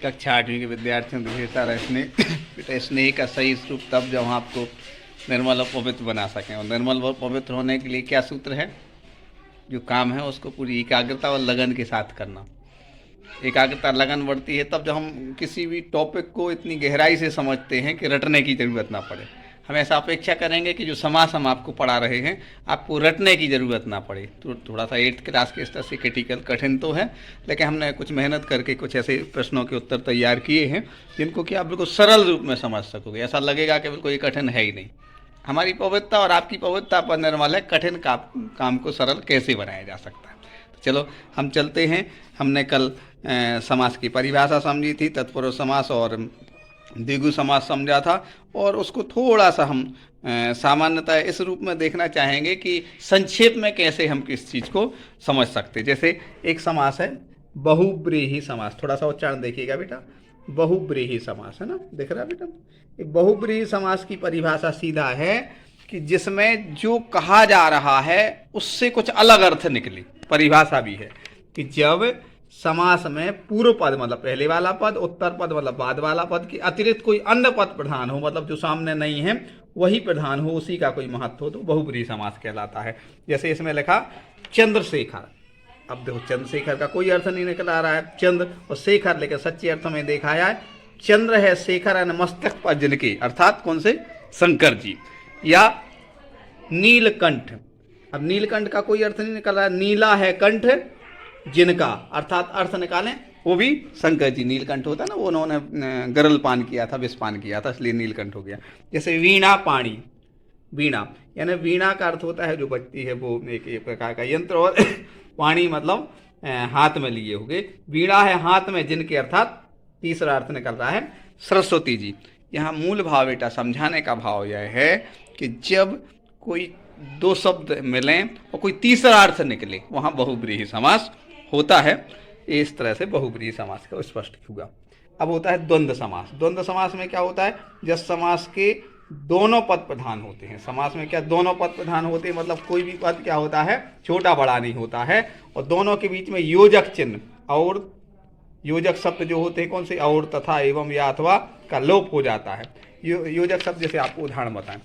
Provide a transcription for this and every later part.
कक्षा 8वीं के विद्यार्थियों को ढेर सारा स्नेह। बेटा स्नेह का सही स्वरूप तब जब हम आपको निर्मल और पवित्र बना सकें, और निर्मल और पवित्र होने के लिए क्या सूत्र है? जो काम है उसको पूरी एकाग्रता और लगन के साथ करना। एकाग्रता लगन बढ़ती है तब जब हम किसी भी टॉपिक को इतनी गहराई से समझते हैं कि रटने की ज़रूरत ना पड़े। हम ऐसा अपेक्षा करेंगे कि जो समास हम आपको पढ़ा रहे हैं आपको रटने की ज़रूरत ना पड़े। तो थोड़ा सा 8th क्लास के स्तर से क्रिटिकल कठिन तो है, लेकिन हमने कुछ मेहनत करके कुछ ऐसे प्रश्नों के उत्तर तैयार किए हैं जिनको कि आप बिल्कुल सरल रूप में समझ सकोगे। ऐसा लगेगा कि बिल्कुल ये कठिन है ही नहीं। हमारी पवित्रता और आपकी पवित्रता पर निर्मल है कठिन काम को सरल कैसे बनाया जा सकता है। तो चलो हम चलते हैं। हमने कल समास की परिभाषा समझी थी, तत्पुरुष समास और द्विगु समास समझा था, और उसको थोड़ा सा हम सामान्यतः इस रूप में देखना चाहेंगे कि संक्षेप में कैसे हम किस चीज़ को समझ सकते। जैसे एक समास है बहुब्रीहि समास, थोड़ा सा उच्चारण देखिएगा बेटा, बहुब्रीहि समास है ना, दिख रहा है बेटा। एक बहुब्रीहि समास की परिभाषा सीधा है कि जिसमें जो कहा जा रहा है उससे कुछ अलग अर्थ निकले। परिभाषा भी है कि जब समास में पूर्व पद मतलब पहले वाला पद, उत्तर पद मतलब बाद वाला पद के अतिरिक्त कोई अन्य पद प्रधान हो, मतलब जो सामने नहीं है वही प्रधान हो, उसी का कोई महत्व हो, तो बहुब्रीहि समास कहलाता है। जैसे इसमें लिखा चंद्रशेखर। अब देखो चंद्रशेखर का कोई अर्थ नहीं निकल आ रहा है, चंद्र और शेखर, लेकिन सच्चे अर्थ में देखा है चंद्र है, शेखर है मस्तक पर जिनके, अर्थात कौन से? शंकर जी। या नीलकंठ, अब नीलकंठ का कोई अर्थ नहीं निकल रहा है, नीला है कंठ जिनका, अर्थात अर्थ निकालें वो भी शंकर जी। नीलकंठ होता है ना, वो उन्होंने गरल पान किया था, विषपान किया था, इसलिए नीलकंठ हो गया। जैसे वीणा पाणी, वीणा यानी वीणा का अर्थ होता है जो बजती है, वो एक प्रकार का यंत्र, और पाणी मतलब हाथ में लिए हुए। वीणा है हाथ में जिनके, अर्थात तीसरा अर्थ निकल रहा है सरस्वती जी। यहाँ मूल भाव बेटा समझाने का भाव यह है कि जब कोई दो शब्द मिलें और कोई तीसरा अर्थ निकले वहाँ बहुब्रीहि समास होता है। इस तरह से बहुब्रीहि समास का स्पष्ट हुआ। अब होता है द्वंद्व समास। द्वंद्व समास में क्या होता है? जब समास के दोनों पद प्रधान होते हैं। समास में क्या दोनों पद प्रधान होते हैं? मतलब कोई भी पद क्या होता है, छोटा बड़ा नहीं होता है, और दोनों के बीच में योजक चिन्ह और योजक शब्द जो होते हैं कौन से? और, तथा, एवं, या, अथवा का लोप हो जाता है। योजक शब्द जैसे आपको उदाहरण बताएं,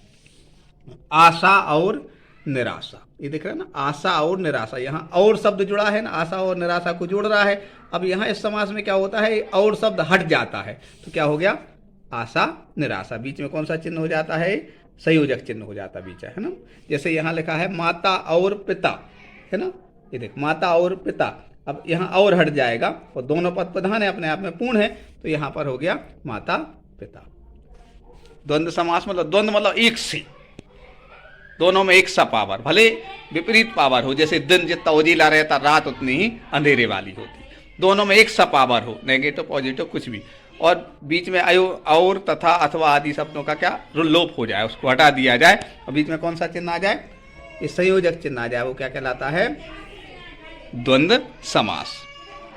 आशा और निराशा, ये देख रहे हैं ना, आशा और निराशा, यहाँ और शब्द जुड़ा है ना, आशा और निराशा को जोड़ रहा है। अब यहाँ इस समास में क्या होता है, और शब्द हट जाता है, तो क्या हो गया? आशा निराशा। बीच में कौन सा चिन्ह हो जाता है? संयोजक चिन्ह हो जाता बीच, है ना। जैसे यहाँ लिखा है माता और पिता, है ना, ये देख माता और पिता। अब यहाँ और हट जाएगा और दोनों पद प्रधान है, अपने आप में पूर्ण है, तो यहाँ पर हो गया माता पिता। द्वंद्व समास मतलब द्वंद्व मतलब एक से, दोनों में एक सा पावर, भले विपरीत पावर हो, जैसे दिन जितना उजीला रहता रात उतनी ही अंधेरे वाली होती। दोनों में एक सा पावर हो, नेगेटिव पॉजिटिव कुछ भी, और बीच में अयो और, तथा, अथवा आदि शब्दों का क्या लोप हो जाए, उसको हटा दिया जाए, और बीच में कौन सा चिन्ह आ जाए? इस संयोजक चिन्ह आ जाए, वो क्या कहलाता है? द्वंद्व समास।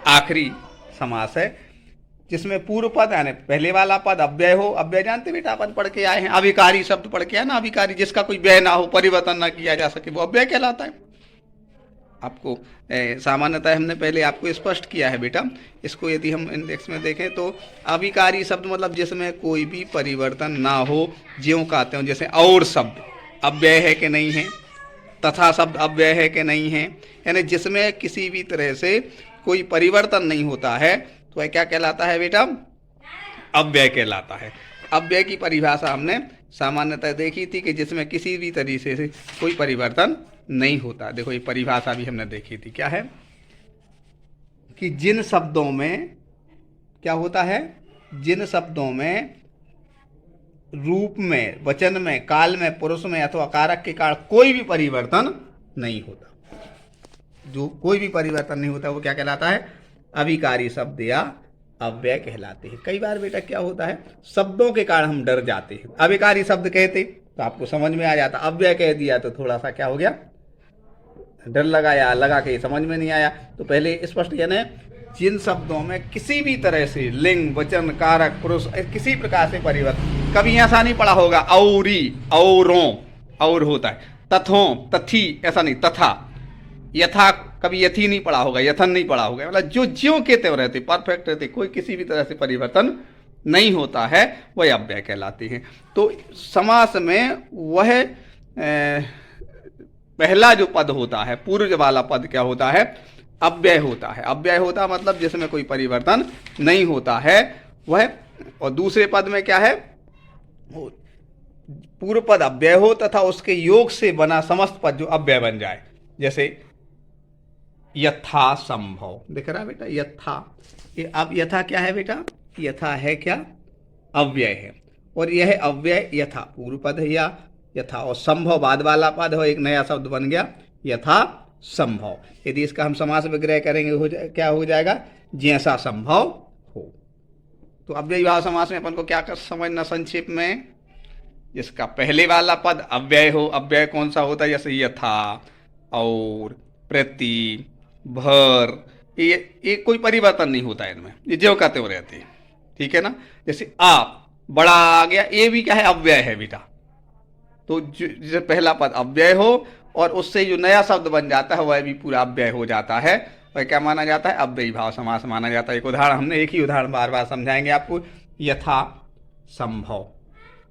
आखिरी समास है जिसमें पूर्व पद यानी पहले वाला पद अव्यय हो। अव्यय जानते बेटा, अपन पढ़ के आए हैं, अविकारी शब्द पढ़ के आए ना, अविकारी जिसका कोई व्यय ना हो, परिवर्तन ना किया जा सके, वो अव्यय कहलाता है। आपको सामान्यतः हमने पहले आपको स्पष्ट किया है बेटा। इसको यदि हम इंडेक्स में देखें तो अविकारी शब्द मतलब जिसमें कोई भी परिवर्तन ना हो, ज्यों कहते हो। जैसे और शब्द अव्यय है कि नहीं है, तथा शब्द अव्यय है कि नहीं है, यानी जिसमें किसी भी तरह से कोई परिवर्तन नहीं होता है, तो वह क्या कहलाता है बेटा? अव्यय कहलाता है। अव्यय की परिभाषा हमने सामान्यतः देखी थी कि जिसमें किसी भी तरीके से कोई परिवर्तन नहीं होता। देखो ये परिभाषा भी हमने देखी थी, क्या है कि जिन शब्दों में क्या होता है, जिन शब्दों में रूप में, वचन में, काल में, पुरुष में अथवा कारक के कारण कोई भी परिवर्तन नहीं होता, जो कोई भी परिवर्तन नहीं होता, वो क्या कहलाता है? अविकारी शब्द या अव्यय कहलाते हैं। कई बार बेटा क्या होता है, शब्दों के कारण हम डर जाते हैं। अविकारी शब्द कहते तो आपको समझ में आ जाता, अव्यय कह दिया तो थोड़ा सा क्या हो गया, डर लगा, या लगा के समझ में नहीं आया। तो पहले स्पष्ट यानी जिन शब्दों में किसी भी तरह से लिंग, वचन, कारक, पुरुष किसी प्रकार से परिवर्तन, कभी ऐसा नहीं पड़ा होगा औरी, औरों, और होता है, तथों, तथी, ऐसा नहीं, तथा, यथा कभी यथी नहीं पढ़ा होगा, यथन नहीं पढ़ा होगा, मतलब जो ज्यों के त्यों रहते, परफेक्ट रहते, कोई किसी भी तरह से परिवर्तन नहीं होता है, वह अव्यय कहलाती है। तो समास में वह पहला जो पद होता है, पूर्व वाला पद क्या होता है, अव्यय होता है। अव्यय होता मतलब जिसमें कोई परिवर्तन नहीं होता है वह। और दूसरे पद में क्या है, पूर्व पद अव्यय हो तथा उसके योग से बना समस्त पद जो अव्यय बन जाए, जैसे यथा संभव, दिख रहा है बेटा यथा, ये अब यथा क्या है बेटा, यथा है क्या, अव्यय है, और यह अव्यय यथा पूर्व पद है या यथा, और संभव बाद वाला पद हो, एक नया शब्द बन गया यथा संभव। यदि इसका हम समास विग्रह करेंगे क्या हो जाएगा, जैसा संभव हो। तो अव्ययी भाव समास में अपन को क्या कर समझना संक्षेप में, जिसका पहले वाला पद अव्यय हो। अव्यय कौन सा होता है, जैसे यथा और प्रति, भर, ये कोई परिवर्तन नहीं होता है इनमें, ये ज्यों का त्यों रहते हैं, ठीक है ना। जैसे आप, बड़ा आ गया, ये भी क्या है, अव्यय है बेटा। तो जो पहला पद अव्यय हो और उससे जो नया शब्द बन जाता है वह भी पूरा अव्यय हो जाता है, वह क्या माना जाता है, अव्ययी भाव समास माना जाता है। एक उदाहरण, हमने एक ही उदाहरण बार बार समझाएंगे आपको। यथा संभव,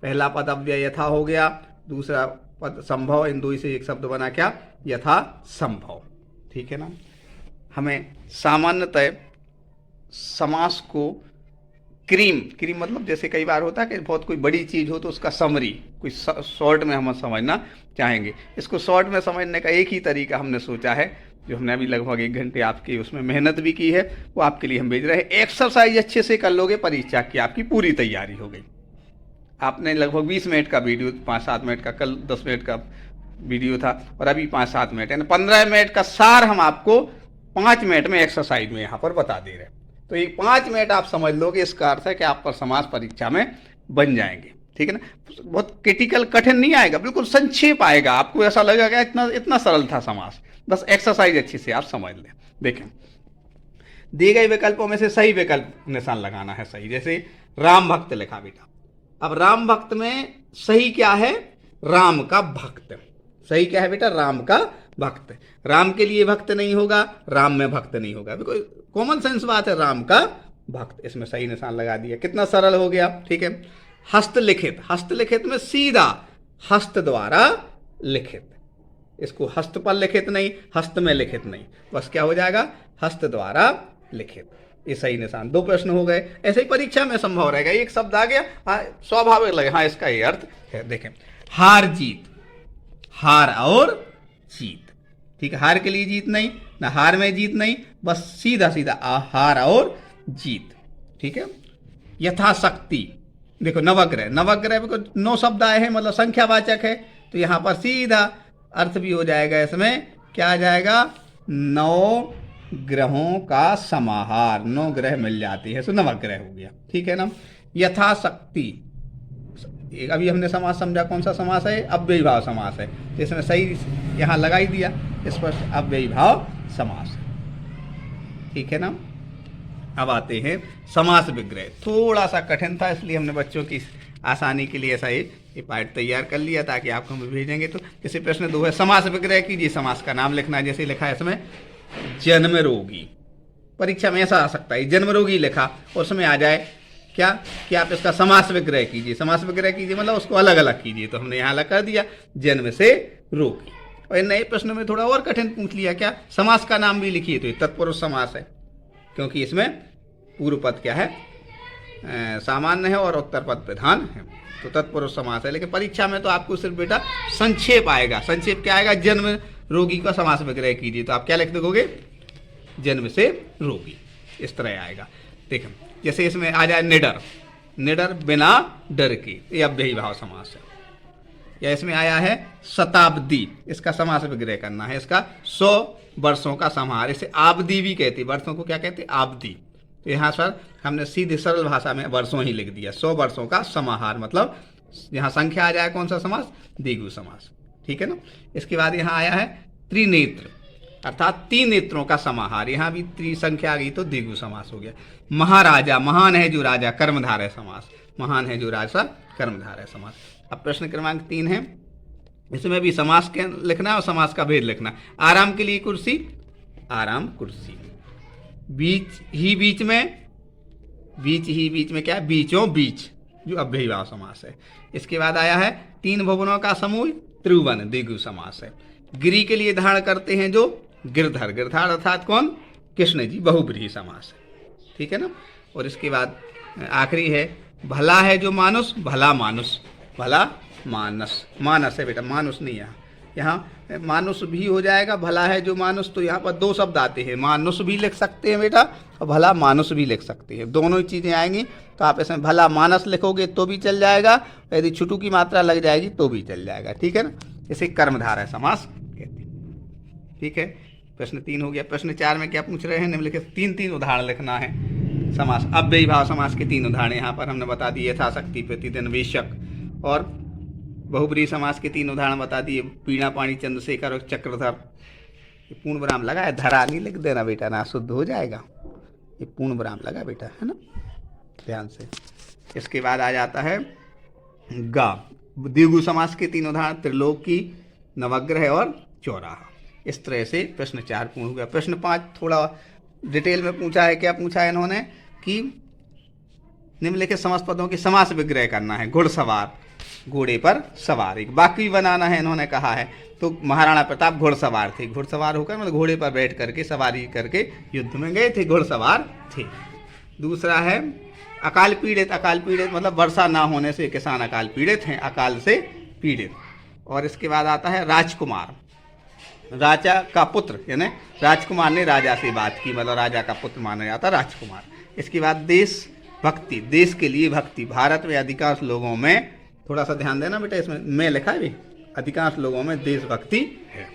पहला पद अव्यय यथा हो गया, दूसरा पद संभव, इन दो से एक शब्द बना क्या, यथा संभव, ठीक है ना। हमें सामान्यतः समास को क्रीम मतलब जैसे कई बार होता है कि बहुत कोई बड़ी चीज़ हो तो उसका समरी कोई शॉर्ट में हम समझना चाहेंगे। इसको शॉर्ट में समझने का एक ही तरीका हमने सोचा है, जो हमने अभी लगभग 1 घंटे आपकी उसमें मेहनत भी की है, वो आपके लिए हम भेज रहे हैं। एक्सरसाइज अच्छे से कर लोगे, परीक्षा की आपकी पूरी तैयारी हो गई। आपने लगभग 20 मिनट का वीडियो, 5-7 मिनट का, कल 10 मिनट का वीडियो था और अभी 5-7 मिनट, यानी 15 मिनट का सार हम आपको 5 मिनट में एक्सरसाइज में यहाँ पर बता दे रहे हैं। तो ये 5 मिनट आप समझ लोगे, इसका अर्थ है कि आप पर समास परीक्षा में बन जाएंगे, ठीक है ना। बहुत क्रिटिकल कठिन नहीं आएगा, बिल्कुल संक्षेप आएगा, आपको ऐसा लगेगा इतना सरल था समास। बस एक्सरसाइज अच्छी से आप समझ लें। देखें, दिए गए विकल्पों में से सही विकल्प निशान लगाना है सही। जैसे राम भक्त लिखा बेटा, अब राम भक्त में सही क्या है, राम का भक्त। सही क्या है बेटा, राम का भक्त। राम के लिए भक्त नहीं होगा, राम में भक्त नहीं होगा, कॉमन सेंस बात है, राम का भक्त, इसमें सही निशान लगा दिया। कितना सरल हो गया, ठीक है। हस्तलिखित, हस्तलिखित में सीधा हस्त द्वारा लिखित, इसको हस्त पर लिखित नहीं, हस्त में लिखित नहीं, बस क्या हो जाएगा, हस्त द्वारा लिखित, ये सही निशान। 2 प्रश्न हो गए। ऐसे ही परीक्षा में संभव रहेगा, एक शब्द आ गया, हाँ स्वाभाविक लगे, हाँ इसका ये अर्थ है। देखें, हार जीत, हार और जीत, ठीक है। हार के लिए जीत नहीं ना, हार में जीत नहीं, बस सीधा सीधा हार और जीत, ठीक है। यथाशक्ति, देखो नवग्रह, नवग्रह को 9 शब्द आए हैं, मतलब संख्यावाचक है, तो यहां पर सीधा अर्थ भी हो जाएगा, इसमें क्या आ जाएगा, 9 ग्रहों का समाहार, 9 ग्रह मिल जाती है, तो नवग्रह हो गया, ठीक है ना। यथाशक्ति, अभी हमने समास समझा, कौन सा समास है, अव्ययी भाव समास है, तो इसमें सही यहाँ लगा ही दिया, इस पर अव्ययी भाव समास, ठीक है ना। अब आते हैं समास विग्रह, थोड़ा सा कठिन था, इसलिए हमने बच्चों की आसानी के लिए ऐसा ये पार्ट तैयार कर लिया, ताकि आपको हम भेजेंगे। तो जैसे प्रश्न 2 है, समास विग्रह कीजिए, समास का नाम लिखना है, जैसे लिखा है इसमें जन्म रोगी, परीक्षा में ऐसा आ सकता है, जन्म रोगी लिखा और उसमें आ जाए क्या कि आप इसका समास विग्रह कीजिए। समास विग्रह कीजिए मतलब उसको अलग अलग कीजिए, तो हमने यहाँ अलग कर दिया, जन्म से रोगी। और नए प्रश्न में थोड़ा और कठिन पूछ लिया, क्या समास का नाम भी लिखिए, तो ये तत्पुरुष समास है, क्योंकि इसमें पूर्व पद क्या है, सामान्य है और उत्तर पद प्रधान है, तो तत्पुरुष समास है। लेकिन परीक्षा में तो आपको सिर्फ बेटा संक्षेप आएगा, संक्षेप क्या आएगा, जन्म रोगी का समास विग्रह कीजिए, तो आप क्या लिख दोगे, जन्म से रोगी, इस तरह आएगा। देखें, जैसे इसमें आ जाए निडर, निडर बिना डर के, ये अव्ययी भाव समास है। या इसमें आया है शताब्दी, इसका समास विग्रह करना है, इसका 100 वर्षों का समाहार, इसे आब्दी भी कहते हैं, वर्षों को क्या कहते हैं, आब्दी। तो यहाँ सर हमने सीधी सरल भाषा में वर्षों ही लिख दिया, 100 वर्षों का समाहार, मतलब यहाँ संख्या आ जाए कौन सा समास, द्विगु समास, ठीक है ना। इसके बाद यहाँ आया है त्रिनेत्र, अर्थात 3 नेत्रों का समाहार, यहाँ भी त्रिसंख्या आ गई तो द्विगु समास हो गया। महाराजा, महान है जो राजा, कर्मधारय समास, महान है जो राजा, कर्मधारय समास। अब प्रश्न क्रमांक 3 है, इसमें भी समास के लिखना है और समास का भेद लिखना। आराम के लिए कुर्सी, आराम कुर्सी। बीच ही बीच में, बीच ही बीच में क्या है, बीचों बीच, जो अव्ययीभाव समास है। इसके बाद आया है तीन भुवनों का समूह, त्रिभुवन, द्विगु समास है। गिरि के लिए धारण करते हैं जो गिरधर, गिरधर अर्थात कौन, कृष्ण जी, बहुब्रीहि समास है, ठीक है ना। और इसके बाद आखिरी है भला है जो मानुष, भला मानुष, भला मानस, मानस है बेटा, मानुष नहीं, यहाँ मानुष भी हो जाएगा, भला है जो मानुष, तो यहाँ पर दो शब्द आते हैं, मानुष भी लिख सकते हैं बेटा और भला मानुष भी लिख सकते हैं, दोनों ही चीज़ें आएंगी। तो आप इसमें भला मानस लिखोगे तो भी चल जाएगा, यदि छुटू की मात्रा लग जाएगी तो भी चल जाएगा, ठीक है ना। इसे कर्मधारय समास कहते हैं, ठीक है। प्रश्न 3 हो गया। प्रश्न 4 में क्या पूछ रहे हैं, निम्नलिखित 3 उदाहरण लिखना है समास, अव्ययीभाव समास के 3 उदाहरण यहाँ पर हमने बता दिए, यथाशक्ति, प्रतिदिन, वेशक। और बहुब्रीहि समास के 3 उदाहरण बता दिए, पीणा पाणी, चंद्रशेखर और चक्रधर। ये पूर्ण विराम लगा है, धरा नहीं लिख देना बेटा, ना शुद्ध हो जाएगा, ये पूर्ण विराम लगा बेटा, है ना, ध्यान से। इसके बाद आ जाता है गा, द्विगु समास के 3 उदाहरण, त्रिलोकी, नवग्रह और चौराहा। इस तरह से प्रश्न 4 पूर्ण हो गया। प्रश्न 5 थोड़ा डिटेल में पूछा है, क्या पूछा है इन्होंने कि निम्नलिखित समस्त पदों की समास विग्रह करना है, घुड़सवार, घोड़े पर सवार, एक वाक्य भी बनाना है इन्होंने कहा है। तो महाराणा प्रताप घुड़सवार थे, घुड़सवार होकर मतलब घोड़े पर बैठ करके सवारी करके युद्ध में गए थे, घुड़सवार थे। दूसरा है अकाल पीड़ित, अकाल पीड़ित मतलब वर्षा ना होने से किसान अकाल पीड़ित हैं, अकाल से पीड़ित। और इसके बाद आता है राजकुमार, राजा का पुत्र, यानी राजकुमार ने राजा से बात की, मतलब राजा का पुत्र माना जाता राजकुमार। इसके बाद देश भक्ति, देश के लिए भक्ति, भारत में अधिकांश लोगों में, थोड़ा सा ध्यान देना बेटा, इसमें मैं लिखा है भी, अधिकांश लोगों में देशभक्ति है।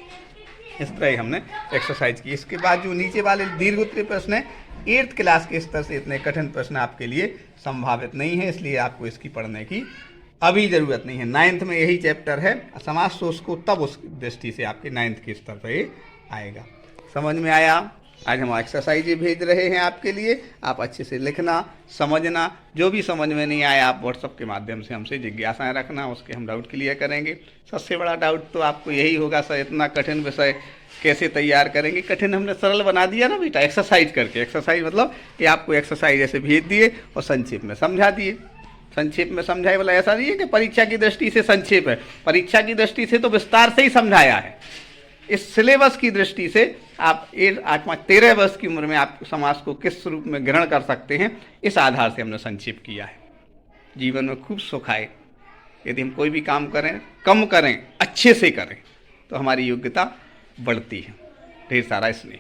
इस तरह ही हमने एक्सरसाइज की। इसके बाद जो नीचे वाले दीर्घ उत्तरीय प्रश्न है, 8th क्लास के स्तर से इतने कठिन प्रश्न आपके लिए संभावित नहीं है, इसलिए आपको इसकी पढ़ने की अभी ज़रूरत नहीं है। 9th में यही चैप्टर है, समास सोच को तब उस दृष्टि से आपके 9th के स्तर पर आएगा। समझ में आया? आज हम एक्सरसाइज भेज रहे हैं आपके लिए, आप अच्छे से लिखना, समझना, जो भी समझ में नहीं आया आप व्हाट्सएप के माध्यम से हमसे जिज्ञासाएं रखना, उसके हम डाउट क्लियर करेंगे। सबसे बड़ा डाउट तो आपको यही होगा सर इतना कठिन विषय कैसे तैयार करेंगे। कठिन हमने सरल बना दिया ना बेटा, एक्सरसाइज करके। एक्सरसाइज मतलब कि आपको एक्सरसाइज ऐसे भेज दिए और संक्षेप में समझा दिए। संक्षेप में समझाए वाला ऐसा नहीं है कि परीक्षा की दृष्टि से संक्षेप है, परीक्षा की दृष्टि से तो विस्तार से ही समझाया है। इस सिलेबस की दृष्टि से आप 8, 5, 13 वर्ष की उम्र में आप समाज को किस रूप में ग्रहण कर सकते हैं, इस आधार से हमने संक्षेप किया है। जीवन में खूब सुख आए, यदि हम कोई भी काम करें, कम करें, अच्छे से करें, तो हमारी योग्यता बढ़ती है। ढेर सारा स्नेह।